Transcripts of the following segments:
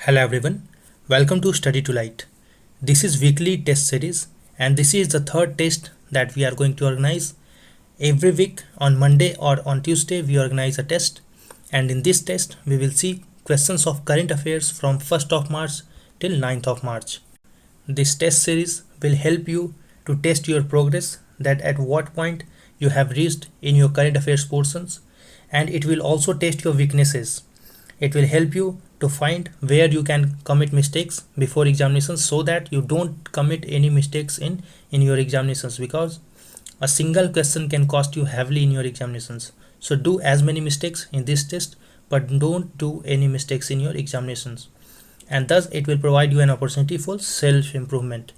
Hello everyone, welcome to Study to Light. This is weekly test series and this is the third test that we are going to organize. Every week on Monday or on Tuesday we organize a test, and in this test we will see questions of current affairs from 1st of March till 9th of March. This test series will help you to test your progress, that at what point you have reached in your current affairs portions, and it will also test your weaknesses. It will help you to find where you can commit mistakes before examinations so that you don't commit any mistakes in your examinations, because a single question can cost you heavily in your examinations. So do as many mistakes in this test, but don't do any mistakes in your examinations, and thus it will provide you an opportunity for self improvement.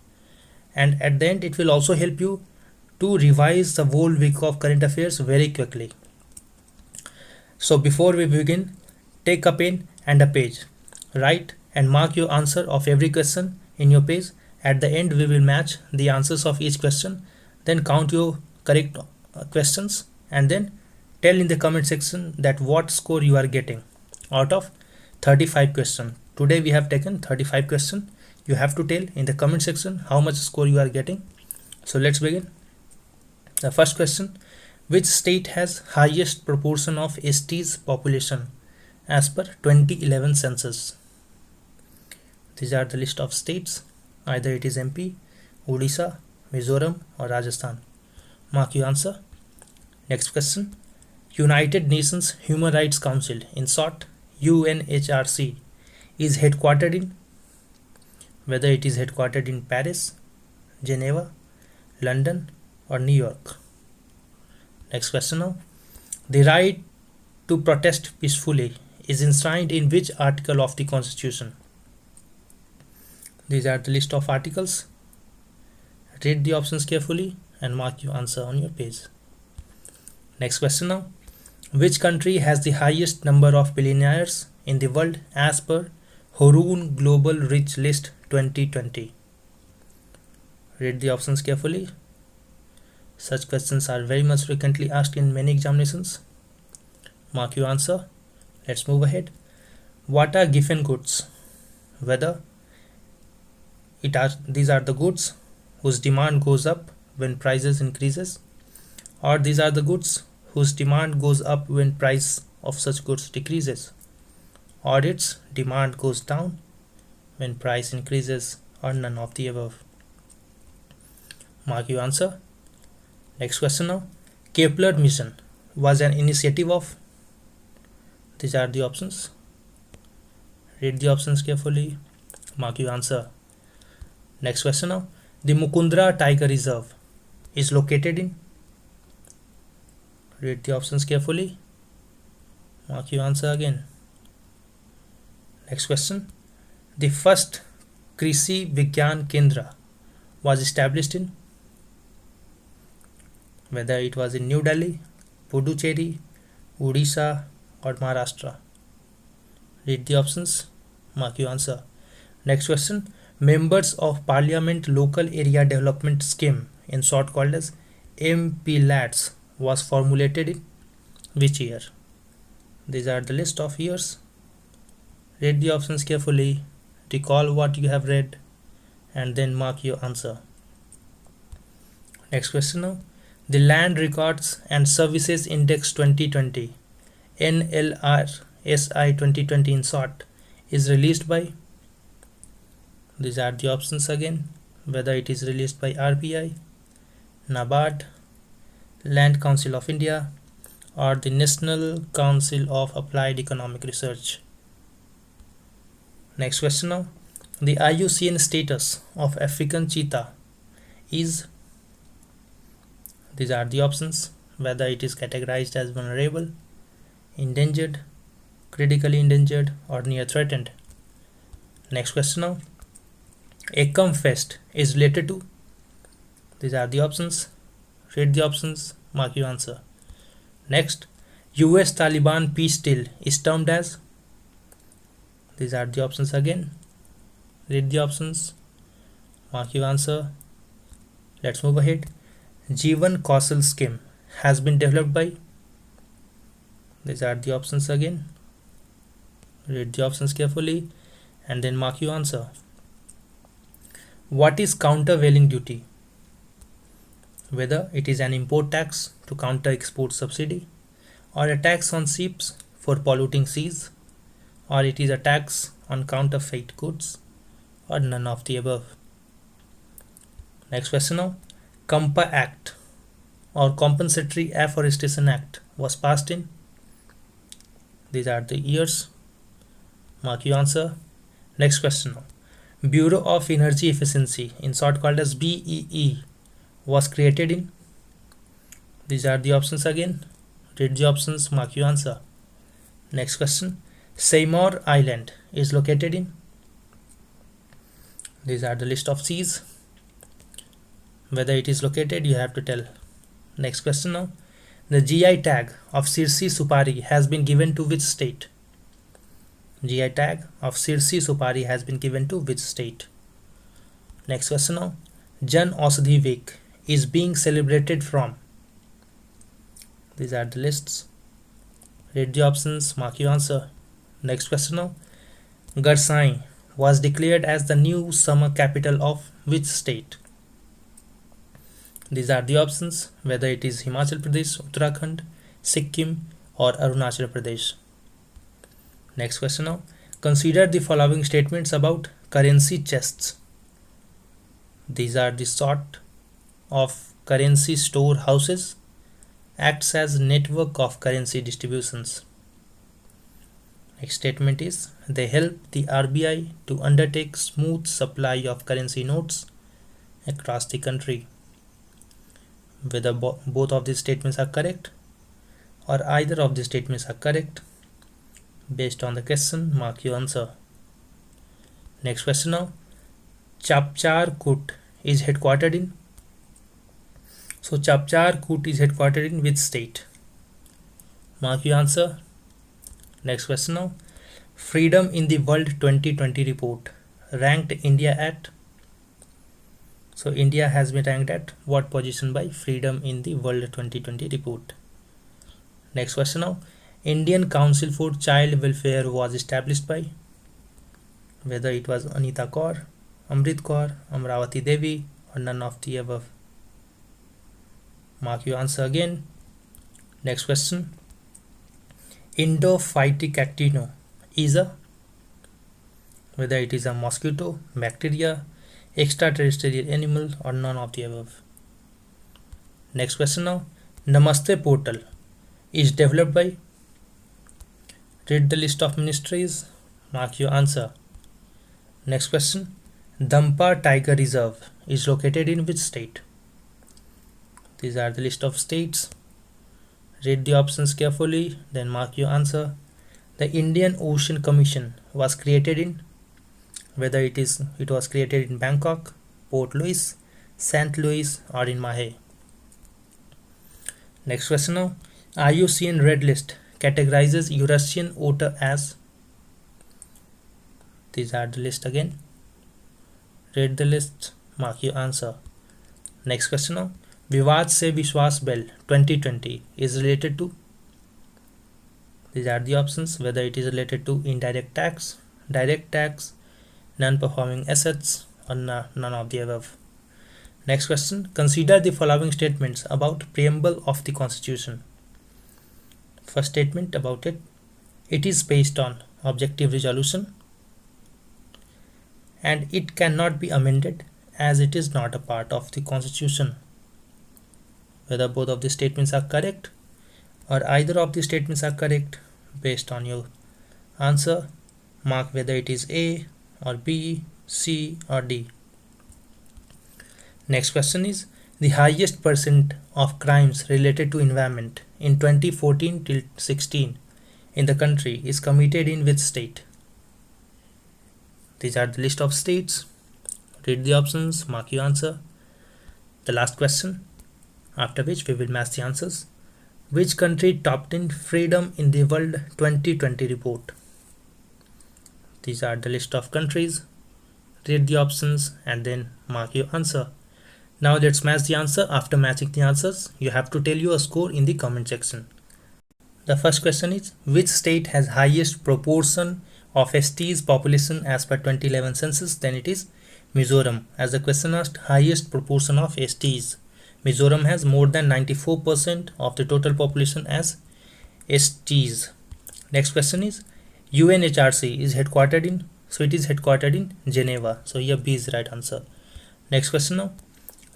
And at the end it will also help you to revise the whole week of current affairs very quickly. So before we begin, take a pen and a page, write and mark your answer of every question in your page. At the end we will match the answers of each question, then count your correct questions, and then tell in the comment section that what score you are getting out of 35 questions. Today we have taken 35 questions. You have to tell in the comment section how much score you are getting. So let's begin. The first question: which state has highest proportion of ST's population as per 2011 census? These are the list of states. Either it is MP, Odisha, Mizoram or Rajasthan. Mark your answer. Next question: United Nations Human Rights Council, in short UNHRC, is headquartered in? Whether it is headquartered in Paris, Geneva, London or New York. Next question now. The right to protest peacefully is enshrined in which article of the Constitution? These are the list of articles. Read the options carefully and mark your answer on your page. Next question now. Which country has the highest number of billionaires in the world as per Hurun Global Rich List 2020? Read the options carefully. Such questions are very much frequently asked in many examinations. Mark your answer. Let's move ahead. What are given goods? Whether these are the goods whose demand goes up when prices increases, or these are the goods whose demand goes up when price of such goods decreases, or its demand goes down when price increases, or none of the above. Mark your answer. Next question now. Kepler mission was an initiative of? These are the options. Read the options carefully. Mark your answer. Next question now. The Mukundra Tiger Reserve is located in? Read the options carefully. Mark your answer again. Next question. The first Krishi Vigyan Kendra was established in? Whether it was in New Delhi, Puducherry, Odisha or Maharashtra. Read the options. Mark your answer. Next question. Members of Parliament Local Area Development Scheme, in short called as MPLADS, was formulated in which year? These are the list of years. Read the options carefully, recall what you have read, and then mark your answer. Next question now. The Land Records and Services Index 2020, NLRSI 2020 in short, is released by? These are the options again. Whether it is released by RBI, NABARD, Land Council of India or the National Council of Applied Economic Research. Next question now. The IUCN status of African cheetah is? These are the options. Whether it is categorized as vulnerable, endangered, critically endangered or near threatened. Next question now. Ekam Fest is related to? These are the options. Read the options, mark your answer. Next, US Taliban peace deal is termed as? These are the options again. Read the options, mark your answer. Let's move ahead. Jeevan Kaushal scheme has been developed by? These are the options again. Read the options carefully and then mark your answer. What is countervailing duty? Whether it is an import tax to counter export subsidy, or a tax on ships for polluting seas, or it is a tax on counterfeit goods, or none of the above. Next question now. COMPA Act or Compensatory Afforestation Act was passed in. These are the years. Mark your answer. Next question now. Bureau of Energy Efficiency, in short called as BEE, was created in. These are the options again. Read the options, mark your answer. Next question. Seymour Island is located in. These are the list of seas. Whether it is located, you have to tell. Next question now. The GI tag of Sirsi Supari has been given to which state? GI tag of Sirsi Supari has been given to which state? Next question now. Jan Aushadhi Week is being celebrated from. These are the lists. Read the options, mark your answer. Next question now. Garsai was declared as the new summer capital of which state? These are the options, whether it is Himachal Pradesh, Uttarakhand, Sikkim or Arunachal Pradesh. Next question now. Consider the following statements about currency chests. These are the sort of currency store houses, acts as network of currency distributions. Next statement is, they help the RBI to undertake smooth supply of currency notes across the country. Whether both of these statements are correct or either of these statements are correct, based on the question, mark your answer. Next question now. Chapchar Kut is headquartered in. So Chapchar Kut is headquartered in which state? Mark your answer. Next question now. Freedom in the World 2020 report ranked India at. So India has been ranked at what position by Freedom in the World 2020 report? Next question now. Indian Council for Child Welfare was established by. Whether it was Anita Kaur, Amrit Kaur, Amravati Devi or none of the above. Mark your answer again. Next question. Endophytic actino is a. Whether it is a mosquito, bacteria, extraterrestrial animal or none of the above. Next question now. Namaste portal is developed by. Read the list of ministries, mark your answer. Next question. Dampa Tiger Reserve is located in which state? These are the list of states. Read the options carefully, then mark your answer. The Indian Ocean Commission was created in. Whether it was created in Bangkok, Port Louis, St. Louis or in Mahe. Next question now. IUCN Red List categorizes Eurasian otter as. These are the list again. Read the list, mark your answer. Next question now. Vivad Se Vishwas Bill 2020 is related to. These are the options, whether it is related to indirect tax, direct tax, non-performing assets or none of the above. Next question. Consider the following statements about preamble of the Constitution. First statement about it. It is based on objective resolution and it cannot be amended as it is not a part of the Constitution. Whether both of the statements are correct or either of the statements are correct, based on your answer, mark whether it is A or B, C or D. Next question is, the highest percent of crimes related to environment in 2014 till 16 in the country is committed in which state? These are the list of states. Read the options, mark your answer. The last question, after which we will match the answers. Which country topped in Freedom in the World 2020 report? These are the list of countries. Read the options and then mark your answer. Now let's match the answer. After matching the answers, you have to tell your score in the comment section. The first question is, which state has highest proportion of ST's population as per 2011 census, then it is Mizoram. As the question asked, highest proportion of STs. Mizoram has more than 94% of the total population as STs. Next question is UNHRC is headquartered in, so it is headquartered in Geneva. So here B is the right answer. Next question now.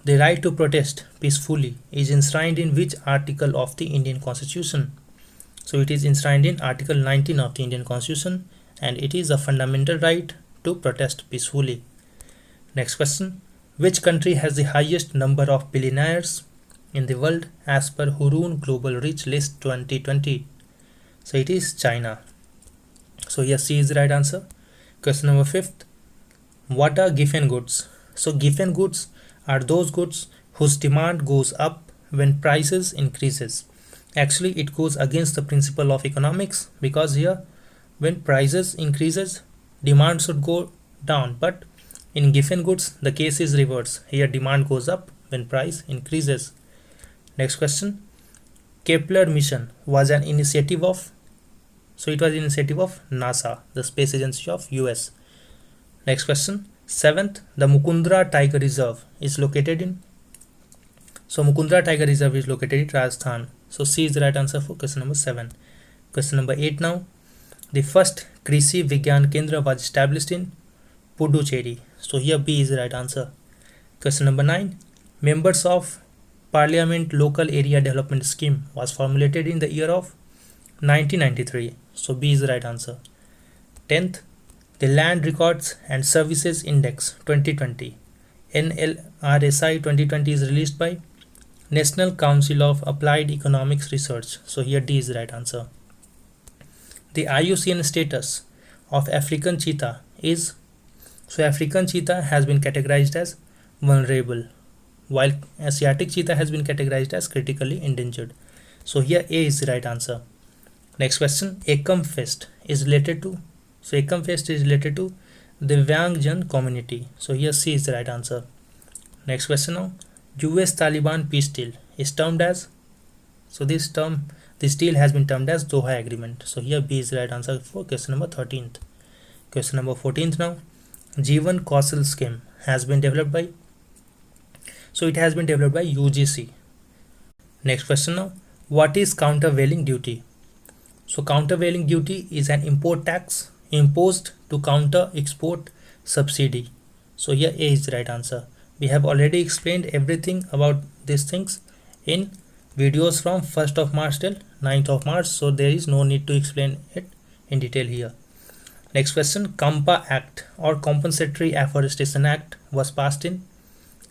The right to protest peacefully is enshrined in which article of the Indian Constitution? So it is enshrined in Article 19 of the Indian Constitution, and it is a fundamental right to protest peacefully. Next question. Which country has the highest number of billionaires in the world as per Hurun Global Rich List 2020? So it is China. So here C is the right answer. Question number 5. What are giffen goods? So giffen goods are those goods whose demand goes up when prices increases. Actually, it goes against the principle of economics, because here when prices increases, demand should go down, but in giffen goods the case is reverse. Here demand goes up when price increases. Next question. Kepler mission was an initiative of, so it was an initiative of NASA, the space agency of US. Next question. 7th, the Mukundra Tiger Reserve is located in, so Mukundra Tiger Reserve is located in Rajasthan. So C is the right answer for question number 7. Question number 8 now. The first Krishi Vigyan Kendra was established in Puducherry. So here B is the right answer. Question number 9. Members of Parliament Local Area Development Scheme was formulated in the year of 1993. So B is the right answer. 10th, the Land Records and Services Index 2020 NLRSI 2020 is released by National Council of Applied Economics Research. So here D is the right answer. The IUCN status of African cheetah is, so African cheetah has been categorized as vulnerable, while Asiatic cheetah has been categorized as critically endangered. So here A is the right answer. Next question. Ekam Fest is related to, so Ekam Fest is related to the Divyangjan community. So here C is the right answer. Next question now. US Taliban peace deal is termed as, so this deal has been termed as Doha Agreement. So here B is the right answer for question number 13th. Question number 14th now. Jeevan Kaushal scheme has been developed by, so it has been developed by UGC. Next question now. What is countervailing duty? So countervailing duty is an import tax imposed to counter export subsidy. So here A is the right answer. We have already explained everything about these things in videos from 1st of March till 9th of March. So there is no need to explain it in detail here. Next question. Kampa Act or Compensatory Afforestation Act was passed in,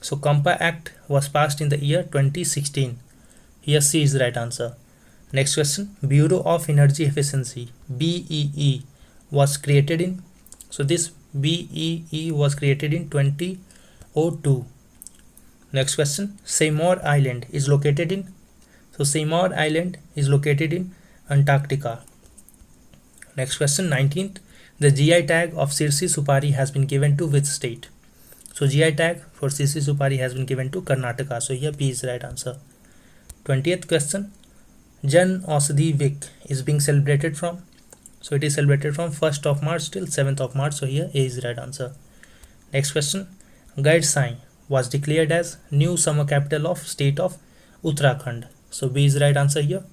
so Kampa Act was passed in the year 2016. Here C is the right answer. Next question. Bureau of Energy Efficiency BEE was created in, so this BEE was created in 2002. Next question. Seymour Island is located in, so Seymour Island is located in Antarctica. Next question. 19th. The GI tag of Sirsi Supari has been given to which state? So GI tag for Sirsi Supari has been given to Karnataka. So here B is the right answer. 20th question. Jan Aushadhi Week is being celebrated from, so it is celebrated from 1st of March till 7th of March. So here A is the right answer. Next question. Gadsai was declared as new summer capital of state of Uttarakhand. So B is the right answer here.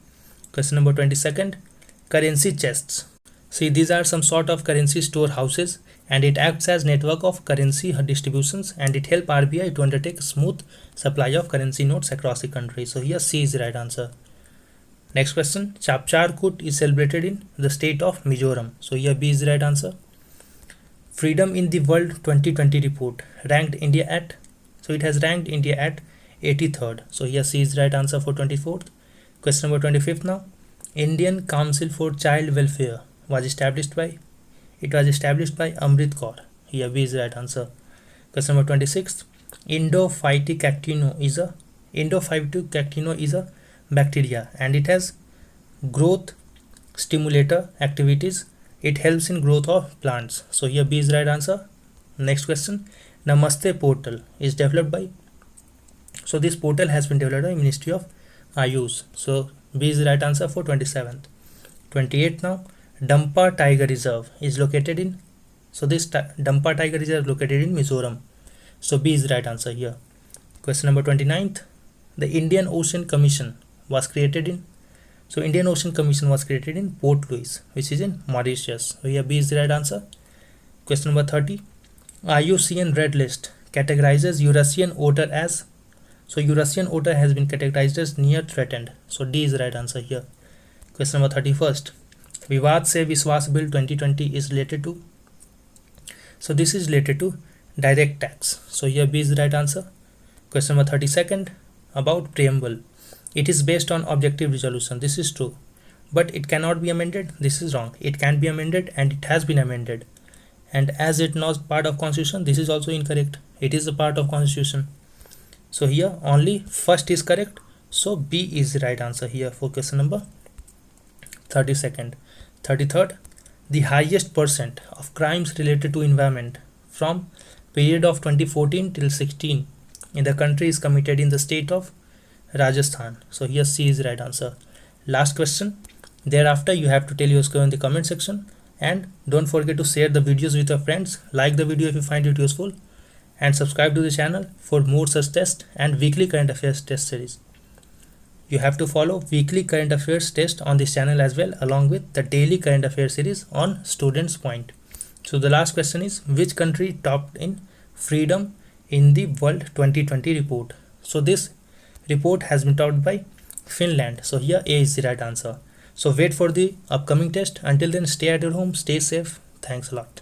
Question number 22nd. Currency chests. See, these are some sort of currency storehouses, and it acts as network of currency distributions, and it helps RBI to undertake smooth supply of currency notes across the country. So here C is the right answer. Next question. Chapchar Kut is celebrated in the state of Mizoram. So here B is the right answer. Freedom in the World 2020 report ranked India at, so it has ranked India at 83rd. So here C is the right answer for 24th. Question number 25th now. Indian Council for Child Welfare was established by, it was established by Amrit Kaur. Here B is the right answer. Question number 26th. Endophytocactino is a bacteria, and it has growth stimulator activities. It helps in growth of plants. So here B is the right answer. Next question. Namaste portal is developed by, so this portal has been developed by Ministry of Ayush. So B is the right answer for 27th. 28th now. Dampa Tiger Reserve is located in? So this Dampa Tiger Reserve is located in Mizoram. So B is the right answer here. Question number 29th. The Indian Ocean Commission was created in? So Indian Ocean Commission was created in Port Louis, which is in Mauritius. So here B is the right answer. Question number 30. IUCN Red List categorizes Eurasian otter as? So Eurasian otter has been categorized as near threatened. So D is the right answer here. Question number 31st. Vivad Se Vishwas Bill 2020 is related to? So this is related to direct tax. So here B is the right answer. Question number 32nd. About preamble. It is based on objective resolution. This is true. But it cannot be amended. This is wrong. It can be amended and it has been amended. And as it not part of constitution, this is also incorrect. It is a part of constitution. So here only first is correct. So B is the right answer here for question number 32nd. 33rd. The highest percent of crimes related to environment from period of 2014 till 16 in the country is committed in the state of Rajasthan. So here C is the right answer. Last question. Thereafter you have to tell your score in the comment section, and don't forget to share the videos with your friends, like the video if you find it useful, and subscribe to the channel for more such tests and weekly current affairs test series. You have to follow weekly current affairs test on this channel as well, along with the daily current affairs series on Students Point. So the last question is, which country topped in freedom in the World 2020 report? So this report has been topped by Finland. So here A is the right answer. So wait for the upcoming test. Until then, stay at your home, stay safe. Thanks a lot.